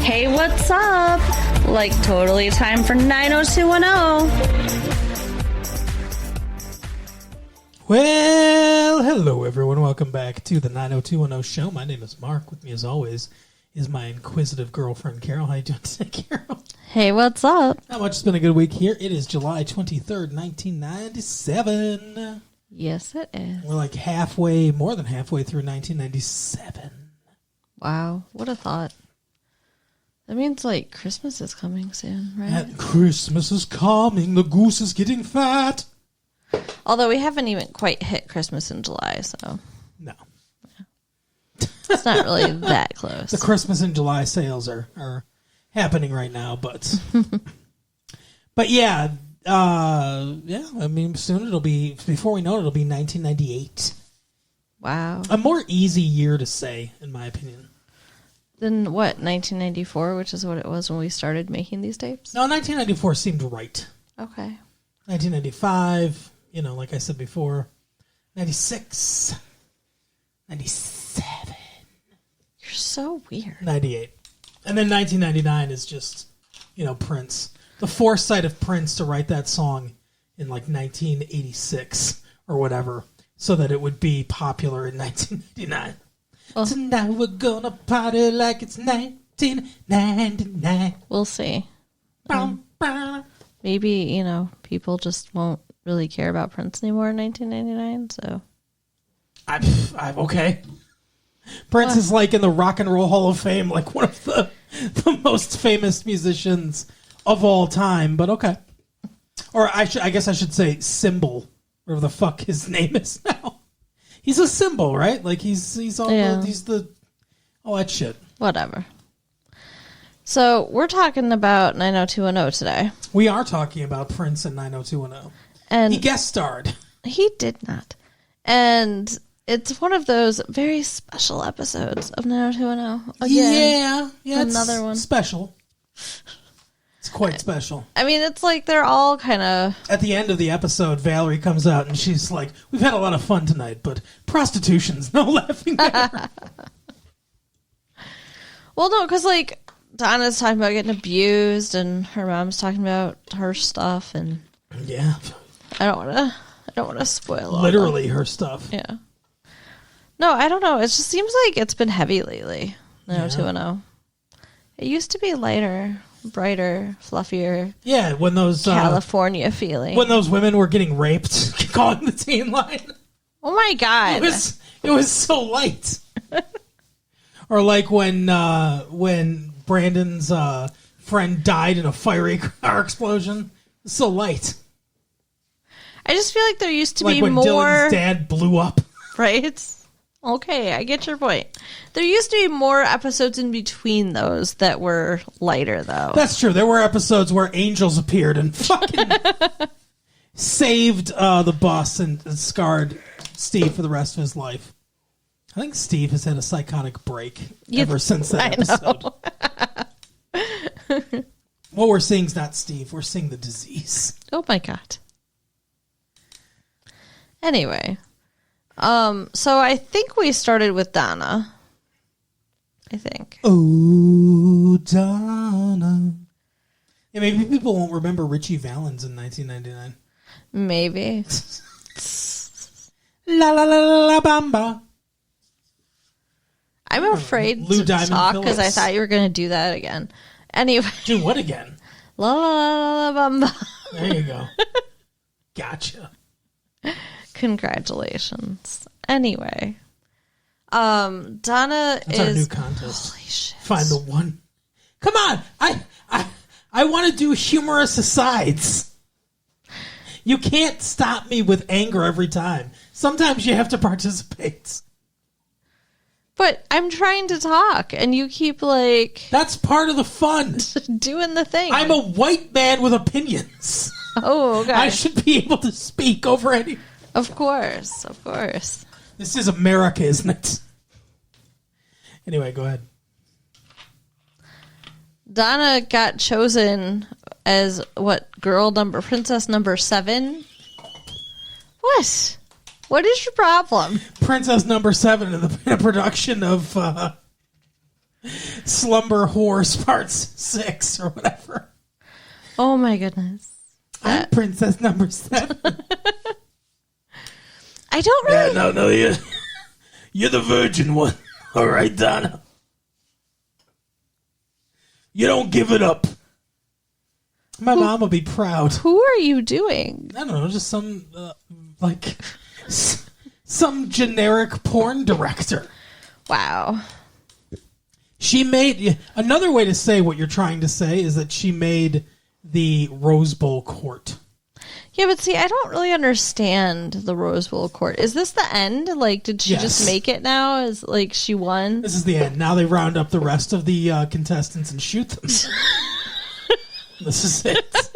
Hey, what's up? Like, totally time for 90210. Well, hello everyone. Welcome back to the 90210 show. My name is Mark. With me, as always, is my inquisitive girlfriend, Carol. How you doing today, Carol? Hey, what's up? Not much. It's been a good week here. It is July 23rd, 1997. Yes, it is. We're like more than halfway through 1997. Wow, what a thought. That means, like, Christmas is coming soon, right? And Christmas is coming. The goose is getting fat. Although we haven't even quite hit Christmas in July, so No. it's not really that close. The Christmas in July sales are happening right now, but yeah, I mean, soon it'll be, before we know it, it'll be 1998. Wow. A more easy year to say, in my opinion. Then what, 1994, which is what it was when we started making these tapes? No, 1994 seemed right. Okay. 1995, like I said before, 96, 97. You're so weird. 98. And then 1999 is just, Prince. The foresight of Prince to write that song in like 1986 or whatever, so that it would be popular in 1999. Well, tonight we're gonna party like it's 1999. We'll see. Maybe, people just won't really care about Prince anymore in 1999, so. I'm okay. Prince is like in the Rock and Roll Hall of Fame, like one of the most famous musicians of all time, but okay. Or I guess I should say symbol, whatever the fuck his name is now. He's a symbol, right? Like he's all all that shit. Whatever. So we're talking about 90210 today. We are talking about Prince and 90210. And he guest starred. He did not. And it's one of those very special episodes of 90210. Again, yeah, another one. Special. It's quite special. I mean, it's like they're all kind of... At the end of the episode, Valerie comes out and she's like, we've had a lot of fun tonight, but prostitution's no laughing matter. Well, no, because, like, Donna's talking about getting abused and her mom's talking about her stuff, and... Yeah. I don't want to spoil all literally her stuff. Yeah. No, I don't know. It just seems like it's been heavy lately. 90210. It used to be lighter, brighter, fluffier. Yeah, when those California feeling. When those women were getting raped, calling the teen line. Oh my god! It was so light. Or like when Brandon's friend died in a fiery car explosion. It's so light. I just feel like there used to like be when more. Dylan's dad blew up. Right. Okay, I get your point. There used to be more episodes in between those that were lighter, though. That's true. There were episodes where angels appeared and fucking saved the bus and scarred Steve for the rest of his life. I think Steve has had a psychotic break ever since that episode. What we're seeing is not Steve. We're seeing the disease. Oh, my God. Anyway. So I think we started with Donna. I think. Oh, Donna. Yeah, maybe people won't remember Richie Valens in 1999. Maybe. La la la la la bamba. I'm afraid Lou to Diamond talk because I Phillips. thought you were going to do that again. Anyway. Do what again? La la la la bamba. There you go. Gotcha. Congratulations. Anyway, Donna That's our new contest. Holy shit! Find the one. Come on, I want to do humorous asides. You can't stop me with anger every time. Sometimes you have to participate. But I'm trying to talk, and you keep like that's part of the fun. Doing the thing. I'm a white man with opinions. Oh, okay. I should be able to speak over any. Of course, of course. This is America, isn't it? Anyway, go ahead. Donna got chosen as princess number 7? What? What is your problem? Princess number 7 in a production of Slumber Horse Part 6 or whatever. Oh my goodness. I'm princess number 7. I don't really... No, you're the virgin one. All right, Donna. You don't give it up. My mom will be proud. Who are you doing? I don't know, just some, some generic porn director. Wow. She made, another way to say what you're trying to say is that she made the Rose Bowl court. Yeah, but see, I don't really understand the Rose Bowl court. Is this the end? Like, did she just make it now? Is like she won? This is the end. Now they round up the rest of the contestants and shoot them. This is it.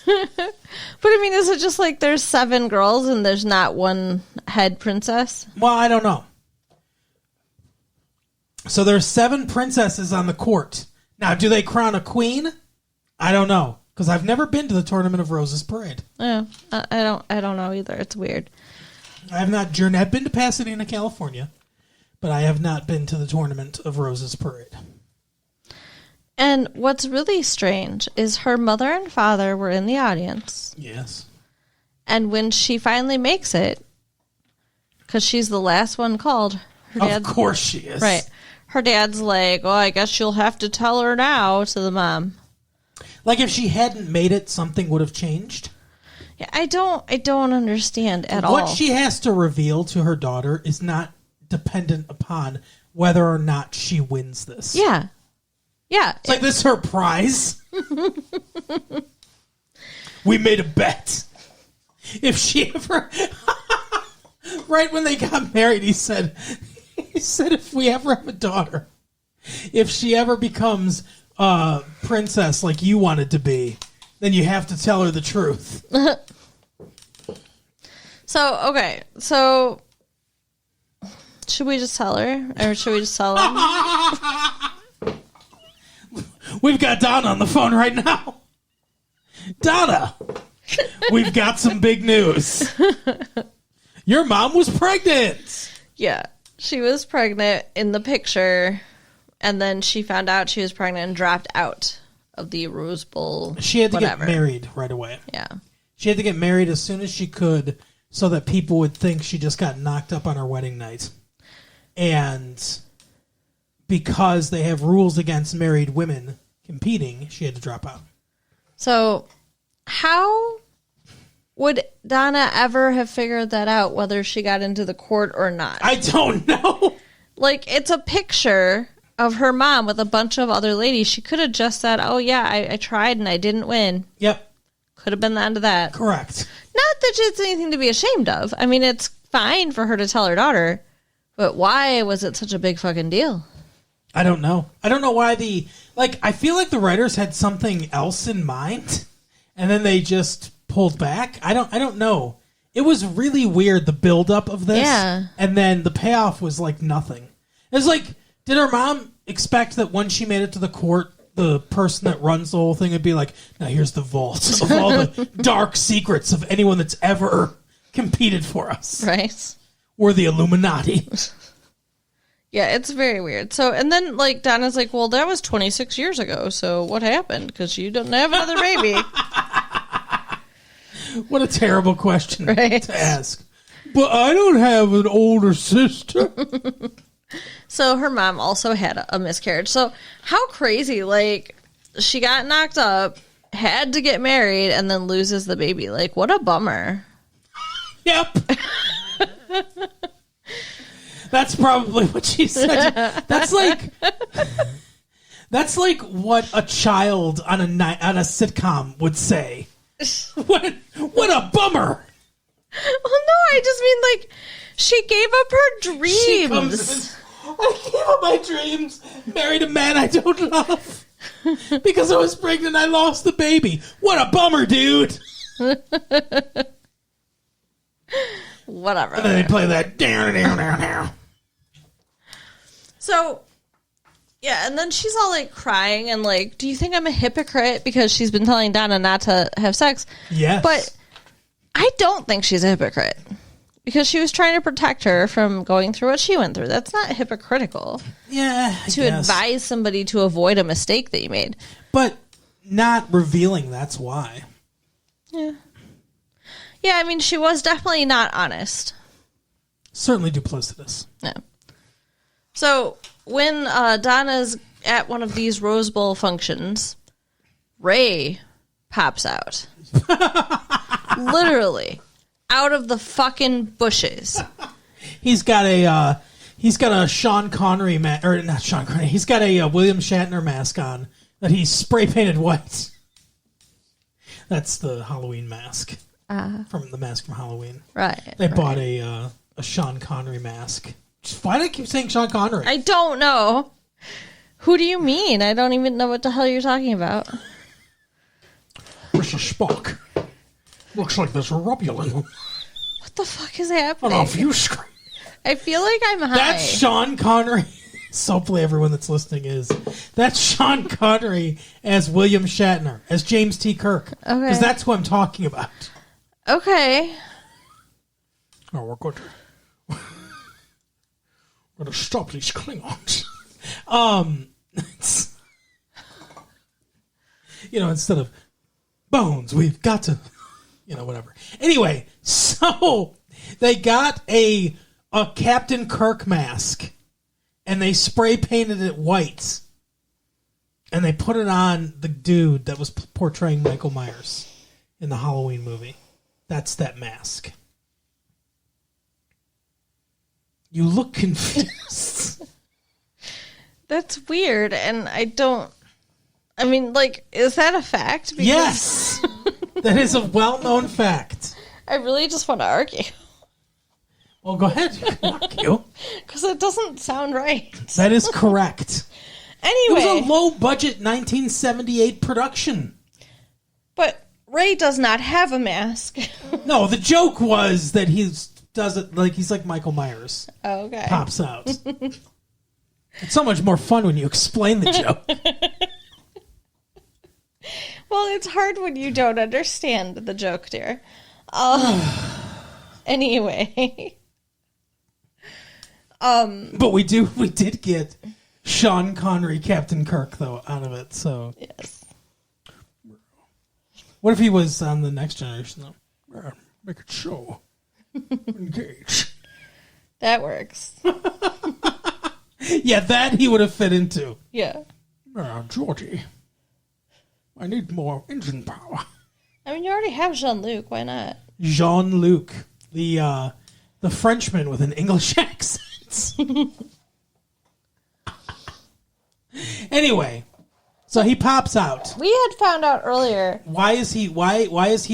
But I mean, is it just like there's 7 girls and there's not one head princess? Well, I don't know. So there's 7 princesses on the court. Now, do they crown a queen? I don't know, because I've never been to the Tournament of Roses parade. Oh, I don't know either. It's weird. I have not journeyed. I've been to Pasadena, California, but I have not been to the Tournament of Roses parade. And what's really strange is her mother and father were in the audience. Yes. And when she finally makes it, because she's the last one called. Of course she is. Right. Her dad's like, oh, I guess you'll have to tell her now to the mom. Like if she hadn't made it, something would have changed. Yeah, I don't understand at all. What she has to reveal to her daughter is not dependent upon whether or not she wins this. Yeah. Yeah. It's like this is her prize. We made a bet. If she ever... Right when they got married, he said if we ever have a daughter, if she ever becomes a princess like you wanted to be, then you have to tell her the truth. So should we just tell her? Or should we just tell him? We've got Donna on the phone right now. Donna, we've got some big news. Your mom was pregnant. Yeah. She was pregnant in the picture, and then she found out she was pregnant and dropped out of the Rose Bowl. She had to get married right away. Yeah. She had to get married as soon as she could so that people would think she just got knocked up on her wedding night. And because they have rules against married women competing, she had to drop out. So how would Donna ever have figured that out, whether she got into the court or not? I don't know. Like, it's a picture of her mom with a bunch of other ladies. She could have just said, oh, yeah, I tried and I didn't win. Yep. Could have been the end of that. Correct. Not that it's anything to be ashamed of. I mean, it's fine for her to tell her daughter, but why was it such a big fucking deal? I don't know. I don't know why I feel like the writers had something else in mind, and then they just pulled back. I don't know. It was really weird, the buildup of this. Yeah. And then the payoff was like nothing. It was like, did her mom expect that when she made it to the court, the person that runs the whole thing would be like, now here's the vault of all the dark secrets of anyone that's ever competed for us. Right. Or the Illuminati. Yeah, it's very weird. So, and then, like, Donna's like, well, that was 26 years ago, so what happened? Because you don't have another baby. What a terrible question right. to ask. But I don't have an older sister. So her mom also had a miscarriage. So how crazy, like, she got knocked up, had to get married, and then loses the baby. Like, what a bummer. Yep. That's probably what she said. That's like what a child on a sitcom would say. What a bummer. Well, no, I just mean, like, she gave up her dreams. I gave up my dreams, married a man I don't love. Because I was pregnant, I lost the baby. What a bummer, dude. Whatever. And then they play that down. So, yeah, and then she's all, like, crying and, like, do you think I'm a hypocrite because she's been telling Donna not to have sex? Yes. But I don't think she's a hypocrite. because she was trying to protect her from going through what she went through. That's not hypocritical Yeah, I to guess. advise somebody to avoid a mistake that you made. But not revealing that's why. Yeah. Yeah, I mean, she was definitely not honest. Certainly duplicitous. No. So when Donna's at one of these Rose Bowl functions, Ray pops out. Literally. Out of the fucking bushes. He's got a Sean Connery or not Sean Connery. He's got a William Shatner mask on that he's spray painted white. That's the Halloween mask from the mask from Halloween. Right. They bought a Sean Connery mask. Why do I keep saying Sean Connery? I don't know. Who do you mean? I don't even know what the hell you're talking about. Mr. Spock. Looks like there's a rubulin What the fuck is happening? on a view screen. I feel like I'm high. That's Sean Connery. So hopefully everyone that's listening is. That's Sean Connery as William Shatner, as James T. Kirk. Okay. Because that's who I'm talking about. Okay. Oh, we're going to stop these Klingons. Instead of bones, we've got to, whatever. Anyway, so they got a Captain Kirk mask, and they spray painted it white, and they put it on the dude that was portraying Michael Myers in the Halloween movie. That's that mask. You look confused. That's weird, and is that a fact? Because Yes! That is a well-known fact. I really just want to argue. Well, go ahead. You can argue. Because it doesn't sound right. That is correct. Anyway. It was a low-budget 1978 production. But Ray does not have a mask. No, the joke was that he's like Michael Myers. Oh, okay. Pops out. It's so much more fun when you explain the joke. Well, it's hard when you don't understand the joke, dear. Anyway. But we did get Sean Connery, Captain Kirk, though, out of it. So Yes. what if he was on the Next Generation, though? Make it show. Engage. That works. Yeah, that he would have fit into. Yeah. Georgie, I need more engine power. I mean, you already have Jean-Luc. Why not? Jean-Luc, the Frenchman with an English accent. Anyway, so he pops out. We had found out earlier. Why is he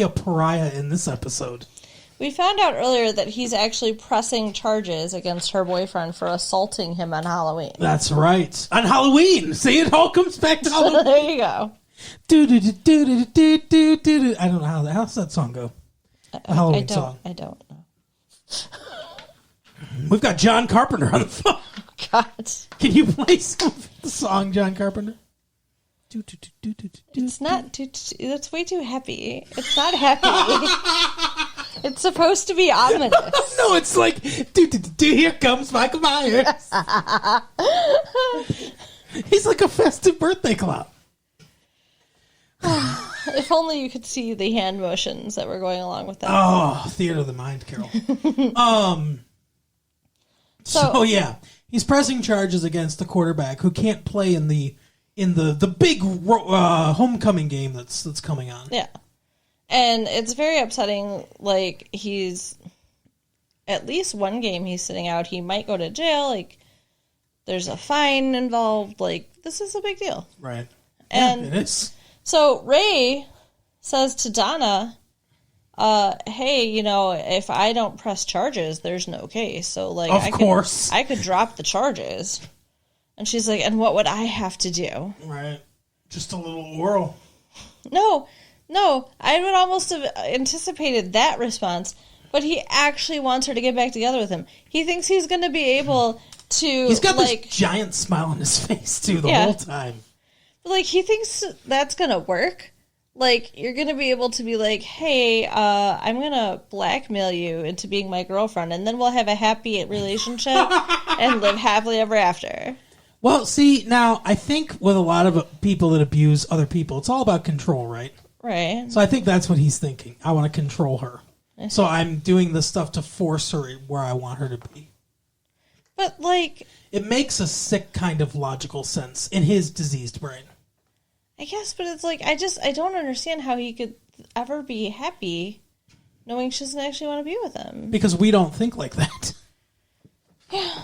a pariah in this episode? We found out earlier that he's actually pressing charges against her boyfriend for assaulting him on Halloween. That's right. On Halloween. See, it all comes back to Halloween. There you go. I don't know how's that song go? The Halloween song. I don't know. We've got John Carpenter on the phone. God. Can you play some of the song, John Carpenter? It's not too... That's way too happy. It's not happy. It's supposed to be ominous. No, it's like, here comes Michael Myers. He's like a festive birthday clown. If only you could see the hand motions that were going along with that. Oh, Theater of the Mind, Carol. So yeah, he's pressing charges against the quarterback who can't play in the big homecoming game that's coming on. Yeah. And it's very upsetting. Like, he's at least one game he's sitting out. He might go to jail. Like, there's a fine involved. Like, this is a big deal. Right. And yeah, it is. So Ray says to Donna, hey, if I don't press charges, there's no case. So, like, of course. I could drop the charges. And she's like, and what would I have to do? Right. Just a little oral. No, I would almost have anticipated that response, but he actually wants her to get back together with him. He thinks he's going to be able to... He's got this giant smile on his face, too, the whole time. Like, he thinks that's going to work. like, you're going to be able to be like, hey, I'm going to blackmail you into being my girlfriend, and then we'll have a happy relationship and live happily ever after. Well, see, now, I think with a lot of people that abuse other people, it's all about control, right? Right. So I think that's what he's thinking. I want to control her. So I'm doing this stuff to force her where I want her to be. But, like... It makes a sick kind of logical sense in his diseased brain. I guess, but it's like, I don't understand how he could ever be happy knowing she doesn't actually want to be with him. Because we don't think like that. Yeah.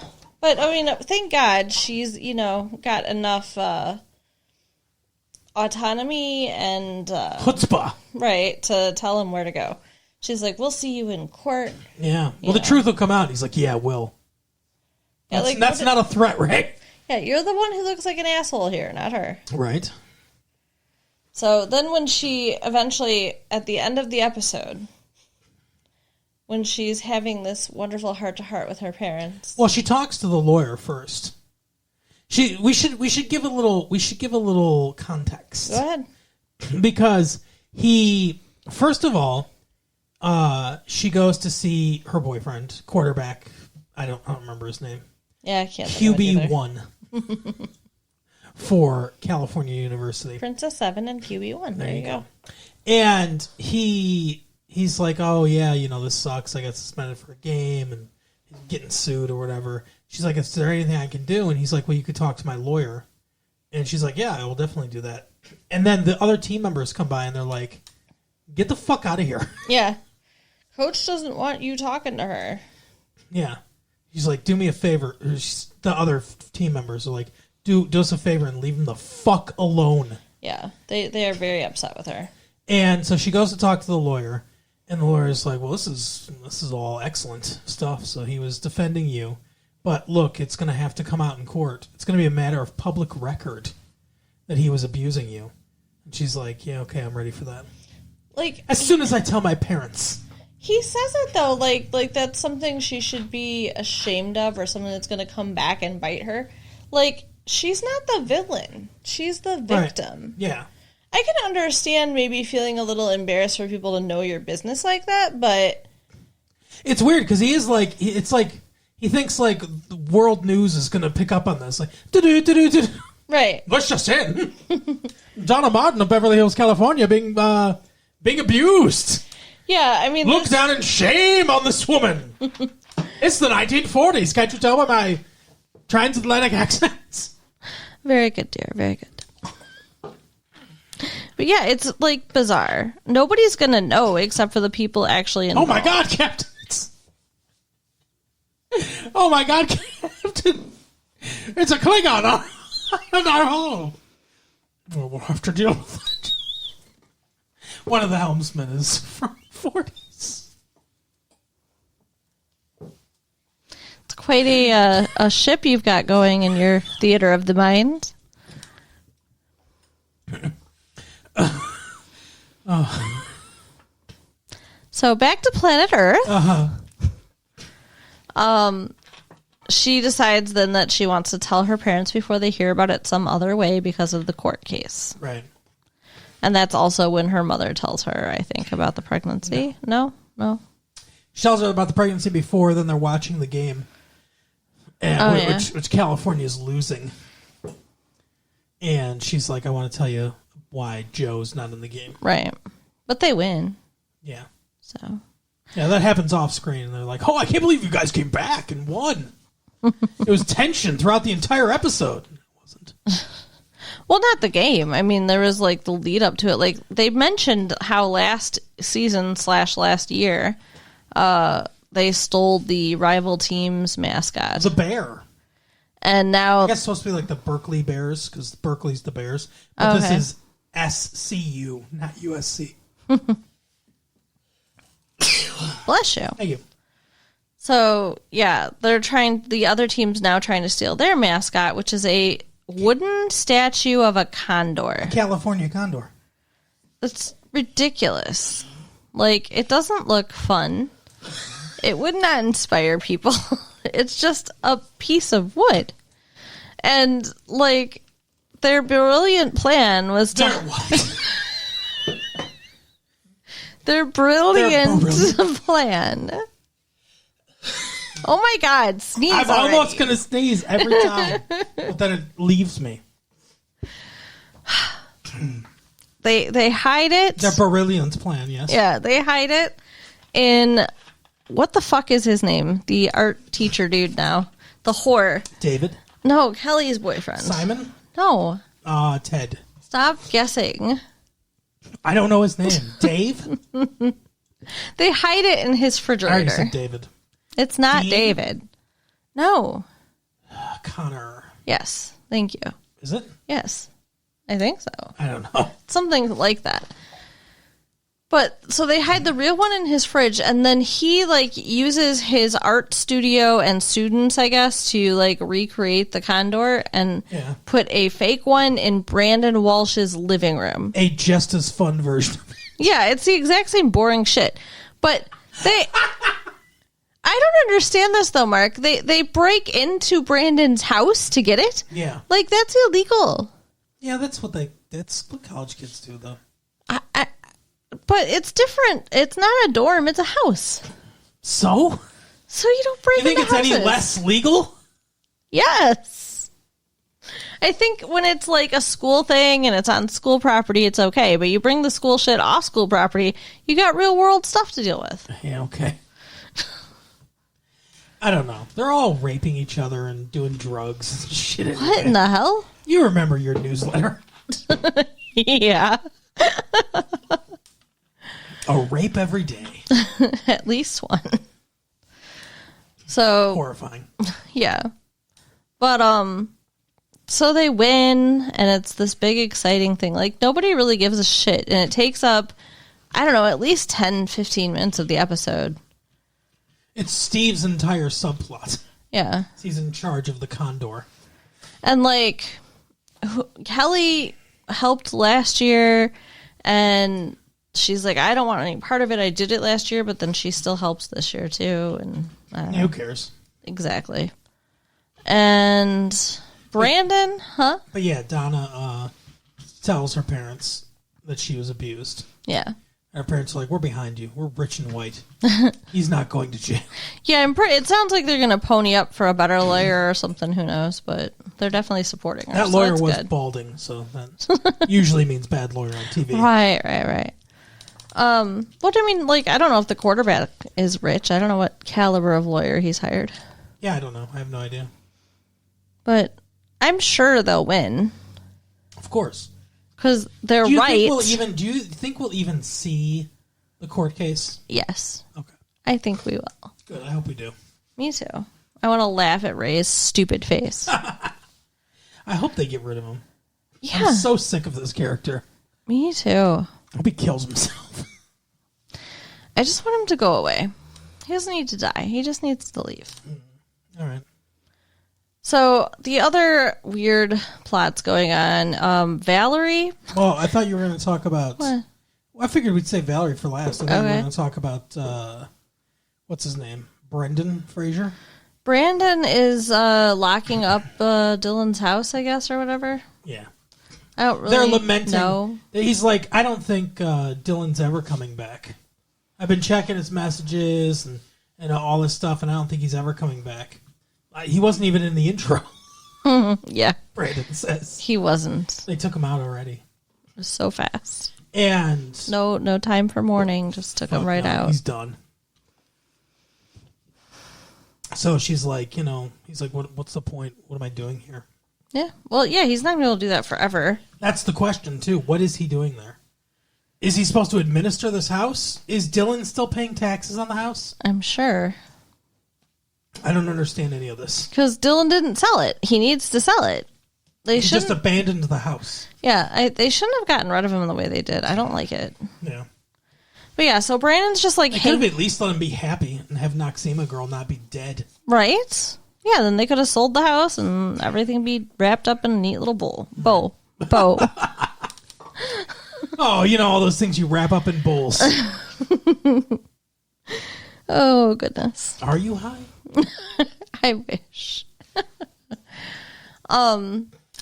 But, I mean, thank God she's, got enough autonomy and... Chutzpah. Right, to tell him where to go. She's like, we'll see you in court. Yeah. Well, the truth will come out. He's like, yeah, it will. That's not a threat, right? Yeah, you're the one who looks like an asshole here, not her. Right. So then when she eventually, at the end of the episode, when she's having this wonderful heart-to-heart with her parents... Well, she talks to the lawyer first. We should give a little context. Go ahead. Because first of all, she goes to see her boyfriend, quarterback. I don't remember his name. Yeah, I can't think of it QB1 for California University. Princess 7 and QB1. There you go. And he's like, oh, yeah, this sucks. I got suspended for a game and getting sued or whatever. She's like, is there anything I can do? And he's like, well, you could talk to my lawyer. And she's like, yeah, I will definitely do that. And then the other team members come by and they're like, get the fuck out of here. Yeah. Coach doesn't want you talking to her. Yeah. He's like, do me a favor. The other team members are like, do us a favor and leave him the fuck alone. Yeah. They are very upset with her. And so she goes to talk to the lawyer. And the lawyer is like, well, this is all excellent stuff. So he was defending you. But look, it's going to have to come out in court. It's going to be a matter of public record that he was abusing you. And she's like, yeah, okay, I'm ready for that. Like, as soon as I tell my parents. He says it, though, like that's something she should be ashamed of or something that's going to come back and bite her. Like, she's not the villain. She's the victim. Right. Yeah. I can understand maybe feeling a little embarrassed for people to know your business like that, but... It's weird, because he is like... It's like... He thinks, like, the world news is going to pick up on this. Like, do-do-do-do-do. Right. Let's just in. Donna Martin of Beverly Hills, California, being abused. Yeah, I mean... Look down in shame on this woman. It's the 1940s. Can't you tell by my transatlantic accents? Very good, dear. Very good. But yeah, it's, like, bizarre. Nobody's going to know except for the people actually involved. Oh, my God, Captain. Oh, my God, Captain. It's a Klingon in our home. Well, we'll have to deal with it. One of the helmsmen is from the 40s. It's quite a ship you've got going in your theater of the mind. So back to planet Earth. Uh-huh. She decides then that she wants to tell her parents before they hear about it some other way because of the court case. Right. And that's also when her mother tells her, I think, about the pregnancy. No? She tells her about the pregnancy before, then they're watching the game. And which California is losing. And she's like, I want to tell you why Joe's not in the game. Right. But they win. Yeah. So. Yeah, that happens off screen. And they're like, oh, I can't believe you guys came back and won. It was tension throughout the entire episode. It wasn't. Well, not the game. I mean, there was like the lead up to it. Like they mentioned how last season / last year, they stole the rival team's mascot. It was a bear. And now... I guess it's supposed to be like the Berkeley Bears, because Berkeley's the Bears. But This is SCU, not USC. Bless you. Thank you. So, yeah, the other team's now trying to steal their mascot, which is a wooden statue of a condor. California condor. It's ridiculous. Like, it doesn't look fun. It would not inspire people. It's just a piece of wood. And, like, their brilliant plan was to... Their brilliant brilliant. plan. Oh my God, sneeze I'm already. almost going to sneeze every time, but then it leaves me. They hide it. Their brilliant plan, yes. Yeah, they hide it in, what the fuck is his name? The art teacher dude now. The whore. David? No, Kelly's boyfriend. Simon? No. Ted. Stop guessing. I don't know his name. Dave? They hide it in his I already refrigerator. said David. It's not Dean? David. No. Connor. Yes. Thank you. Is it? Yes. I think so. I don't know. Something like that. But so they hide the real one in his fridge, and then he like uses his art studio and students, I guess, to like recreate the condor and Yeah. put a fake one in Brandon Walsh's living room. A just as fun version of it. Yeah, it's the exact same boring shit. But they I don't understand this though, Mark. They break into Brandon's house to get it? Yeah. Like that's illegal. Yeah, that's what college kids do, though. But it's different. It's not a dorm, it's a house. So? So you don't break You think into it's any houses. less legal? Yes. I think when it's like a school thing and it's on school property, it's okay. But you bring the school shit off school property, you got real world stuff to deal with. Yeah, okay. I don't know. They're all raping each other and doing drugs and shit. What in the hell? You remember your newsletter. Yeah. A rape every day. At least one. So Horrifying. yeah. But so they win and it's this big exciting thing. Like nobody really gives a shit and it takes up I don't know, at least 10, 15 minutes of the episode. It's Steve's entire subplot. Yeah. He's in charge of the Condor. And like Kelly helped last year and she's like, I don't want any part of it. I did it last year, but then she still helps this year too. And I don't know. Who cares? Exactly. And Brandon, huh? But yeah, Donna tells her parents that she was abused. Yeah. Her parents are like, we're behind you. We're rich and white. He's not going to jail. Yeah, it sounds like they're going to pony up for a better lawyer or something. Who knows? But they're definitely supporting her. That so lawyer that's was good. balding, so that usually means bad lawyer on TV. Right. What I mean, like, I don't know if the quarterback is rich. I don't know what caliber of lawyer he's hired. Yeah, I don't know. I have no idea. But I'm sure they'll win Of course. because they're Do you right. think we'll even see the court case? Yes, Okay. I think we will. Good. I hope we do. Me too. I want to laugh at Ray's stupid face. I hope they get rid of him. Yeah, I'm so sick of this character. me too. I hope he kills himself. I just want him to go away. He doesn't need to die. He just needs to leave. All right. So the other weird plots going on. Valerie. Well, I thought you were going to talk about... What? Well, I figured we'd say Valerie for last. I thought you were Okay. going to talk about... what's his name? Brendan Fraser? Brandon is locking up Dylan's house, I guess, or whatever. Yeah. I don't really They're lamenting. know. He's like, I don't think Dylan's ever coming back. I've been checking his messages and all this stuff, and I don't think he's ever coming back. He wasn't even in the intro, Yeah, Brandon says. he wasn't. They took him out already. It was so fast. And... No time for mourning. Just took him right no, out. He's done. So she's like, he's like, what's the point? What am I doing here? Yeah. Well, yeah, he's not going to be able to do that forever. That's the question, too. What is he doing there? Is he supposed to administer this house? Is Dylan still paying taxes on the house? I'm sure. I don't understand any of this. Because Dylan didn't sell it. He needs to sell it. They He shouldn't. just abandoned the house. Yeah, they shouldn't have gotten rid of him the way they did. I don't like it. Yeah. But yeah, so Brandon's just like, They hey, could have at least let him be happy and have Noxema girl not be dead. right? Yeah, then they could have sold the house and everything be wrapped up in a neat little bow. Oh, all those things you wrap up in bowls. Oh, goodness. Are you high? I wish.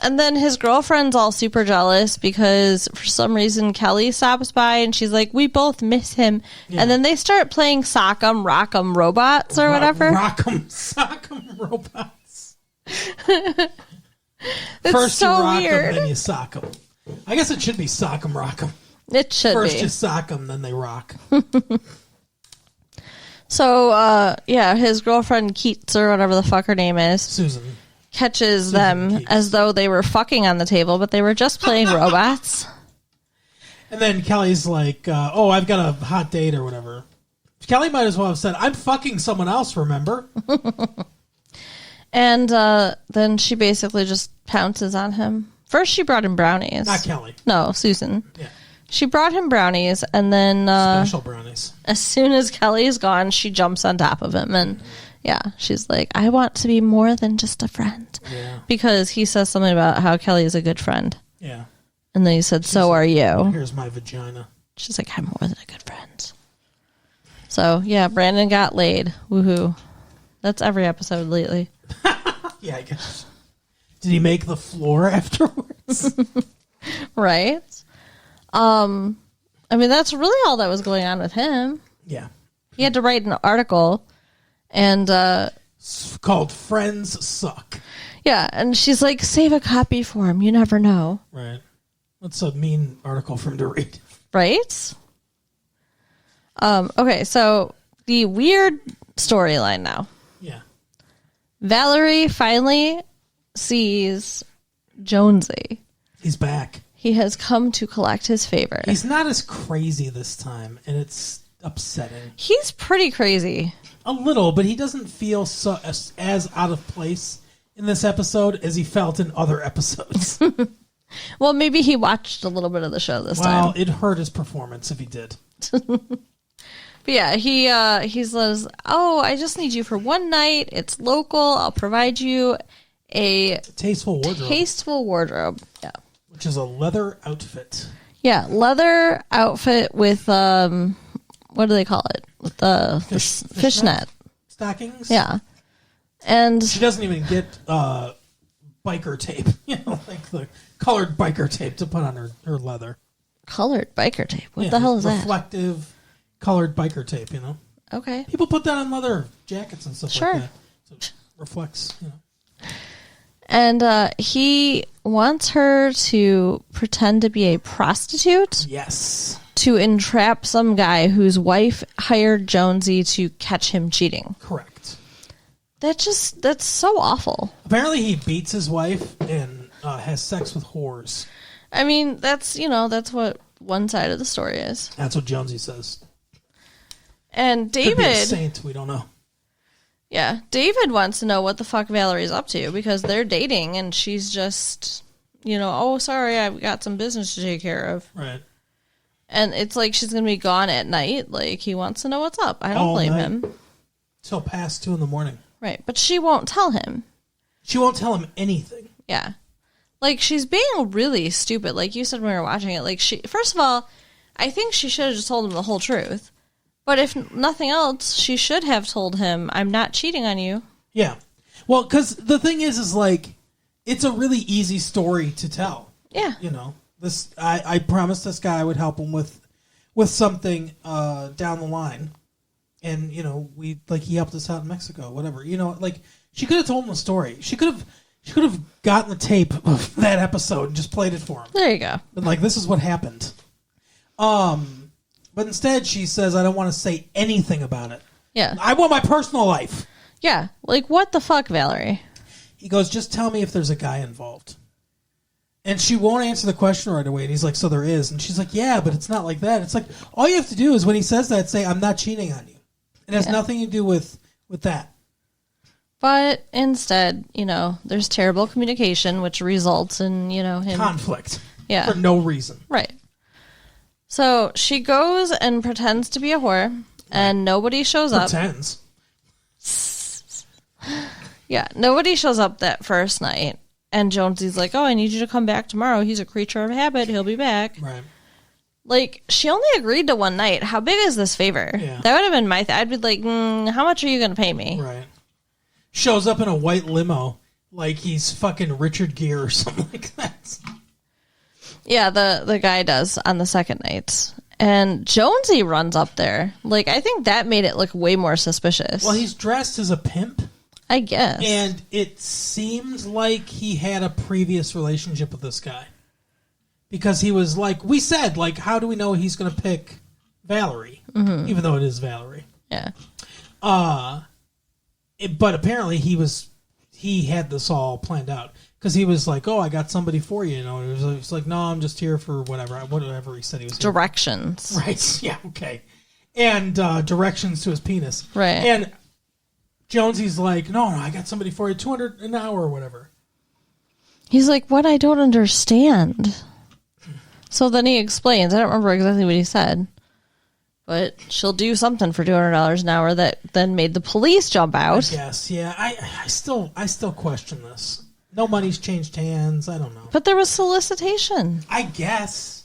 And then his girlfriend's all super jealous because for some reason Kelly stops by and she's like, we both miss him. Yeah. And then they start playing Sock'em Rock'em Robots or whatever. Rock'em Sock'em Robots. It's First so you rock 'em, weird. then you sock 'em. I guess it should be Sock'em Rock'em. It should First be. you sock 'em, then they rock. So, his girlfriend Keats or whatever the fuck her name is Susan. catches them Keats. as though they were fucking on the table, but they were just playing robots. And then Kelly's like, I've got a hot date or whatever. Kelly might as well have said, I'm fucking someone else, remember? And then she basically just pounces on him. First, she brought him brownies. Not Kelly. No, Susan. Yeah. She brought him brownies, and then Special brownies. as soon as Kelly's gone, she jumps on top of him. And she's like, I want to be more than just a friend. Yeah. Because he says something about how Kelly is a good friend. Yeah. And then he said, so are you. Here's my vagina. She's like, I'm more than a good friend. So, yeah, Brandon got laid. Woohoo. That's every episode lately. Yeah, I guess. Did he make the floor afterwards? Right? I mean, that's really all that was going on with him. Yeah. He had to write an article, and It's called Friends Suck. yeah, and she's like, save a copy for him. You never know. Right. That's a mean article for him to read. Right? Okay, so the weird storyline now. Yeah. Valerie finally sees Jonesy. He's back. He has come to collect his favor. He's not as crazy this time, and it's upsetting. He's pretty crazy. A little, but he doesn't feel so as out of place in this episode as he felt in other episodes. Well, maybe he watched a little bit of the show this Well, time. it hurt his performance if he did. But yeah, he says, "Oh, I just need you for one night. It's local. I'll provide you a Tasteful wardrobe, tasteful wardrobe." Yeah, which is a leather outfit. yeah, leather outfit with what do they call it? With the fishnet. Stockings. Yeah, and She doesn't even get biker tape, like the colored biker tape to put on her leather. colored biker tape. What the hell is that? Reflective colored biker tape, Okay. People put that on leather jackets and stuff Sure. like that. So it reflects, And he wants her to pretend to be a prostitute Yes. to entrap some guy whose wife hired Jonesy to catch him cheating. Correct. That's so awful. Apparently he beats his wife and has sex with whores. I mean, that's what one side of the story is. That's what Jonesy says. And Could be a David, saint, we don't know. yeah, David wants to know what the fuck Valerie's up to because they're dating and she's just, oh, sorry, I've got some business to take care of. Right. And it's like she's going to be gone at night. Like, he wants to know what's up. I don't All blame night. him. Till past 2 a.m. Right. But she won't tell him. She won't tell him anything. Yeah. Like, she's being really stupid. Like you said when we were watching it. Like, first of all, I think she should have just told him the whole truth. But if nothing else, she should have told him, I'm not cheating on you. Yeah. Well, because the thing is like, it's a really easy story to tell. Yeah. This I promised this guy I would help him with something down the line, and he helped us out in Mexico, whatever. She could have told him the story. She could have gotten the tape of that episode and just played it for him. There you go. And this is what happened. But instead she says, I don't want to say anything about it. Yeah. I want my personal life. Yeah. Like, what the fuck, Valerie? He goes, just tell me if there's a guy involved. And she won't answer the question right away. And he's like, so there is. And she's like, yeah, but it's not like that. It's like, all you have to do is when he says that, say, I'm not cheating on you. It has nothing to do with that. But instead, there's terrible communication, which results in, him. Conflict. Yeah. For no reason. Right. So she goes and pretends to be a whore, and nobody shows up. Pretends. Yeah, nobody shows up that first night. And Jonesy's like, oh, I need you to come back tomorrow. He's a creature of habit. He'll be back. Right. Like, she only agreed to one night. How big is this favor? Yeah. That would have been my I'd be like, how much are you going to pay me? Right. Shows up in a white limo, like he's fucking Richard Gere or something like that. Yeah, the guy does on the second night. And Jonesy runs up there. Like, I think that made it look way more suspicious. Well, he's dressed as a pimp. I guess. And it seems like he had a previous relationship with this guy. Because he was like, we said, like, how do we know he's going to pick Valerie? Mm-hmm. Even though it is Valerie. Yeah. But apparently he had this all planned out. Because he was like, oh, I got somebody for you. You know, it was like, no, I'm just here for whatever he said he was here. Directions. Right, yeah, okay. And directions to his penis. Right. And Jonesy's like, no, I got somebody for you, $200 an hour or whatever. He's like, what? I don't understand. So then he explains. I don't remember exactly what he said. But she'll do something for $200 an hour that then made the police jump out. Yes, yeah. I still question this. No money's changed hands. I don't know. But there was solicitation. I guess.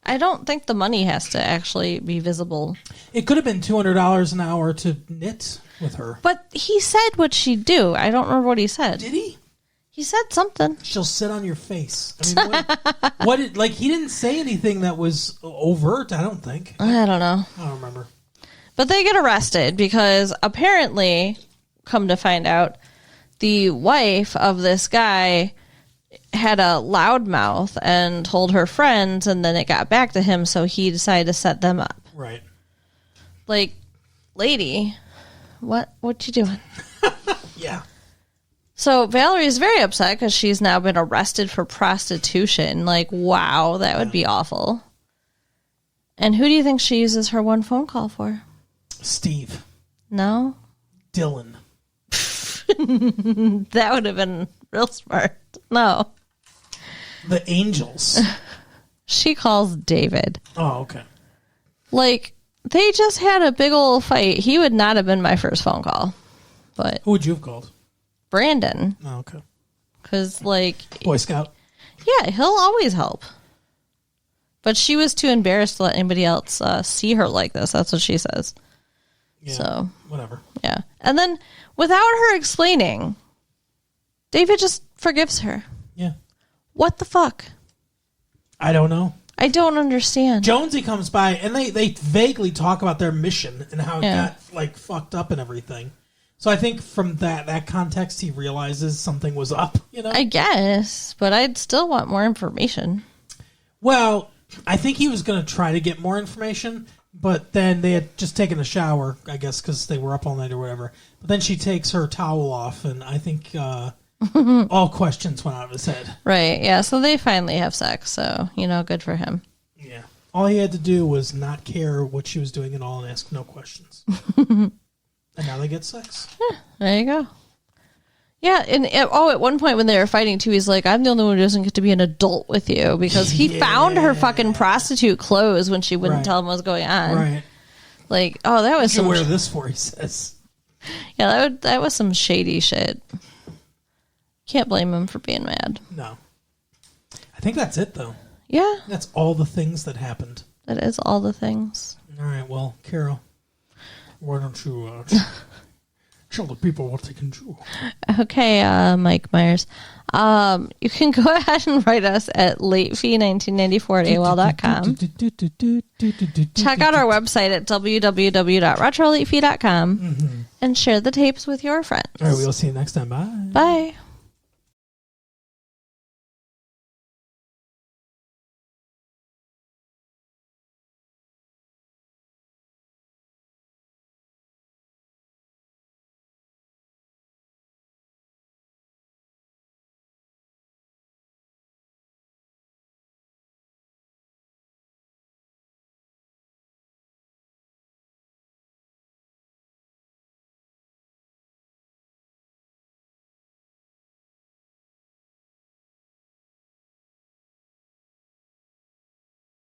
I don't think the money has to actually be visible. It could have been $200 an hour to knit with her. But he said what she'd do. I don't remember what he said. Did he? He said something. She'll sit on your face. I mean, what like, he didn't say anything that was overt, I don't think. I don't know. I don't remember. But they get arrested because apparently, come to find out, the wife of this guy had a loudmouth and told her friends, and then it got back to him, so he decided to set them up. Right. Like, lady, what you doing? Yeah. So Valerie is very upset because she's now been arrested for prostitution. Like, wow, that would be awful. And who do you think she uses her one phone call for? Steve. No? Dylan. That would have been real smart. No. The Angels. She calls David. Oh, okay. Like, they just had a big old fight. He would not have been my first phone call. But Who would you have called? Brandon. Oh, okay. Because, like... Boy Scout? Yeah, he'll always help. But she was too embarrassed to let anybody else see her like this. That's what she says. Yeah, So... whatever. Yeah. And then, without her explaining, David just forgives her. Yeah. What the fuck? I don't know. I don't understand. Jonesy comes by, and they vaguely talk about their mission and how it got, like, fucked up and everything. So I think from that context, he realizes something was up, you know? I guess, but I'd still want more information. Well, I think he was going to try to get more information, but then they had just taken a shower, I guess, because they were up all night or whatever. But then she takes her towel off, and I think all questions went out of his head. Right, yeah, so they finally have sex, so, good for him. Yeah. All he had to do was not care what she was doing at all and ask no questions. And now they get sex. There you go. Yeah, and at one point when they were fighting too, he's like, I'm the only one who doesn't get to be an adult with you, because he found her fucking prostitute clothes when she wouldn't tell him what was going on. Right. Like, oh, that was some... wear this for, he says. Yeah, that was some shady shit. Can't blame him for being mad. No. I think that's it, though. Yeah. That's all the things that happened. That is all the things. All right, well, Carol, why don't you show the people what they can do? Okay, Mike Myers. You can go ahead and write us at latefee1994 at AOL.com. Check out our website at www.retrolatefee.com and share the tapes with your friends. All right, we'll see you next time. Bye. Bye.